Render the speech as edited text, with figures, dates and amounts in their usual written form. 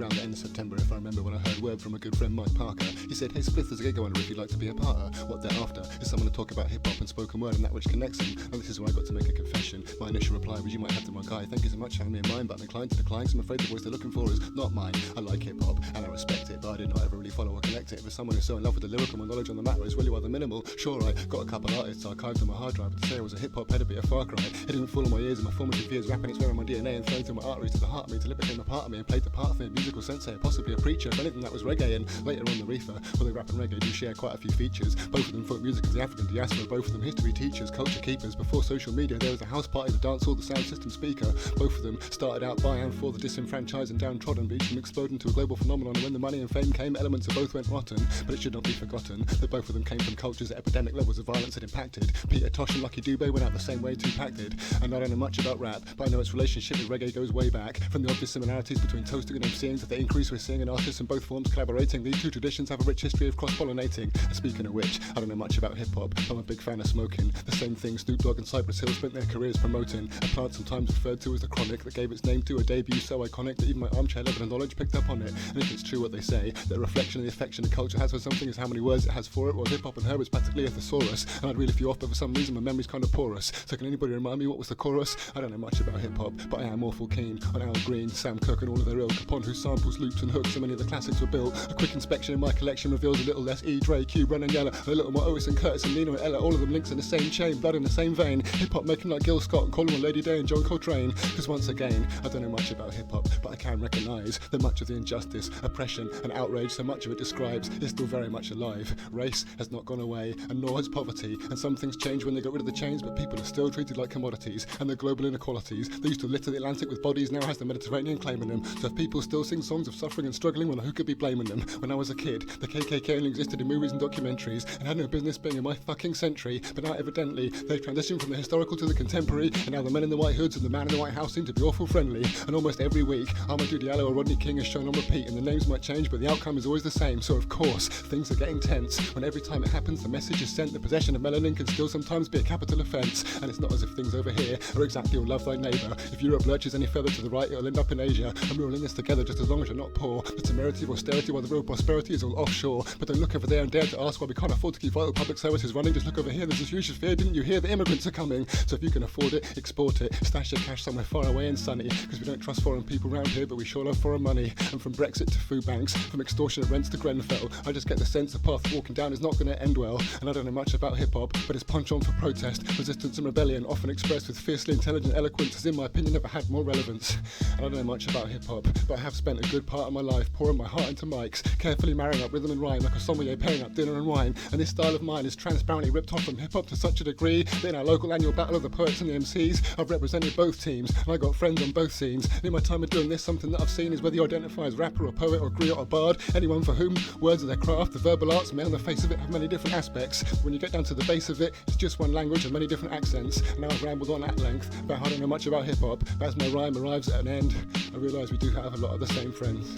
around the end of September, if I remember, when I heard word from a good friend Mike Parker. He said, "Hey Spliff, there's a gig I wonder if you'd like to be a part of." What they're after is someone to talk about hip-hop and spoken word and that which connects them. And this is where I got to make a confession. My initial reply was, "You might have the wrong guy. Thank you so much for having me in mind, but I'm inclined to decline, so I'm afraid the voice they're looking for is not mine. I like hip-hop and I respect it, but I did not ever really follow or connect it. For someone who's so in love with the lyrical, my knowledge on the matter is really rather minimal. Sure, I got a couple artists archived on my hard drive, but to say I was a hip-hop head would be a far cry. It didn't fall on my ears in my formative years, rapping its way on my DNA and flowing through my arteries to the heart of me till it became a part of me and played the part of me, a musical sensei, possibly a preacher, if anything that was reggae. And later on the reefer, although rap and reggae do share quite a few features, both of them folk music of the African diaspora, both of them history teachers, culture keepers. Before social media there was a house party, the dance hall, the sound system speaker. Both of them started out by and for the disenfranchised and downtrodden, but each of them exploded into a global phenomenon, and when the money and fame came, elements of both went rotten. But it should not be forgotten that both of them came from cultures that epidemic levels of violence had impacted. Peter Tosh and Lucky Dubé went out the same way Tupac did. And I don't know much about rap, but I know its relationship with reggae goes way back. From the obvious similarities between toasting and MCing to the increase we're seeing in artists in both forms collaborating, these two traditions have a rich history of cross-pollinating. And speaking of which, I don't know much about hip-hop, I'm a big fan of smoking. The same thing Snoop Dogg and Cypress Hill spent their careers promoting. A plant sometimes referred to as the chronic that gave its name to a debut so iconic that even my armchair level of knowledge picked up on it. And if it's true what they say, that a reflection of the affection a culture has for something is how many words it has for it, well hip-hop and her is practically a thesaurus. And I'd reel a few off, but for some reason my memory's kind of porous. So can anybody remind me what was the chorus? I don't know much about hip-hop, but I am awful keen on Al Green, Sam Cooke and all of their ilk, upon whose samples, loops and hooks so many of the classics were built. A quick inspection in my collection reveals a little less E, Dre, Q, Brennan, Yeller, a little more Otis and Curtis and Nino and Ella, all of them links in the same chain, blood in the same vein. Hip-hop making like Gil Scott and calling on Lady Day and John Coltrane. Because once again, I don't know much about hip-hop, but I can recognise that much of the injustice, oppression and outrage so much of it describes is still very much alive. Race has not gone away, and nor has poverty, and some things change when they get rid of the chains, but people are still treated like commodities. And the global inequalities that used to litter the Atlantic with bodies now has the Mediterranean claiming them. So if people still sing songs of suffering and struggling, well, who could be blaming them? When I was a kid, the KKK only existed in movies and documentaries and had no business being in my fucking century, but now evidently they've transitioned from the historical to the contemporary, and now the men in the white hoods and the man in the White House seem to be awful friendly. And almost every week, Amadou Diallo or Rodney King is shown on repeat, and the names might change, but the outcome is always the same. So of course, things are getting tense when every time it happens the message is sent. The possession of melanin can still sometimes be a capital offence, and it's not as if things over here are exactly all love thy neighbour. If Europe lurches any further to the right, it'll end up in Asia, and we're all in this together just as long as you're not poor. The temerity of austerity while the real prosperity is all offshore. But don't look over there and dare to ask why we can't afford to keep vital public services running. Just look over here, there's this huge fear. Didn't you hear the immigrants are coming? So if you can afford it, export it. Stash your cash somewhere far away and sunny, because we don't trust foreign people around here, but we sure love foreign money. And from Brexit to food banks, from extortionate rents to Grenfell, I just get the sense the path walking down is not going to end well. And I don't know much about hip-hop, but it's punch on for protest, resistance and rebellion, often expressed with fiercely intelligent eloquence, has in my opinion never had more relevance. And I don't know much about hip-hop, but I have spent a good part of my life pouring my heart into mics, carefully marrying up rhythm and rhyme like a sommelier pairing up dinner and wine. And this style of mine is transparently ripped off from hip-hop to such a degree that in our local annual battle of the poets and the MCs, I've represented both teams, and I got friends on both scenes. And in my time of doing this, something that I've seen is whether you identify as rapper or poet or griot or bard, anyone for whom words are their craft, the verbal arts may on the face of it have many different aspects. When you get down to the base of it, it's just one language and many different accents. And now I've rambled on at length about how I don't know much about hip-hop, but as my rhyme arrives at an end, I realise we do have a lot of the same friends.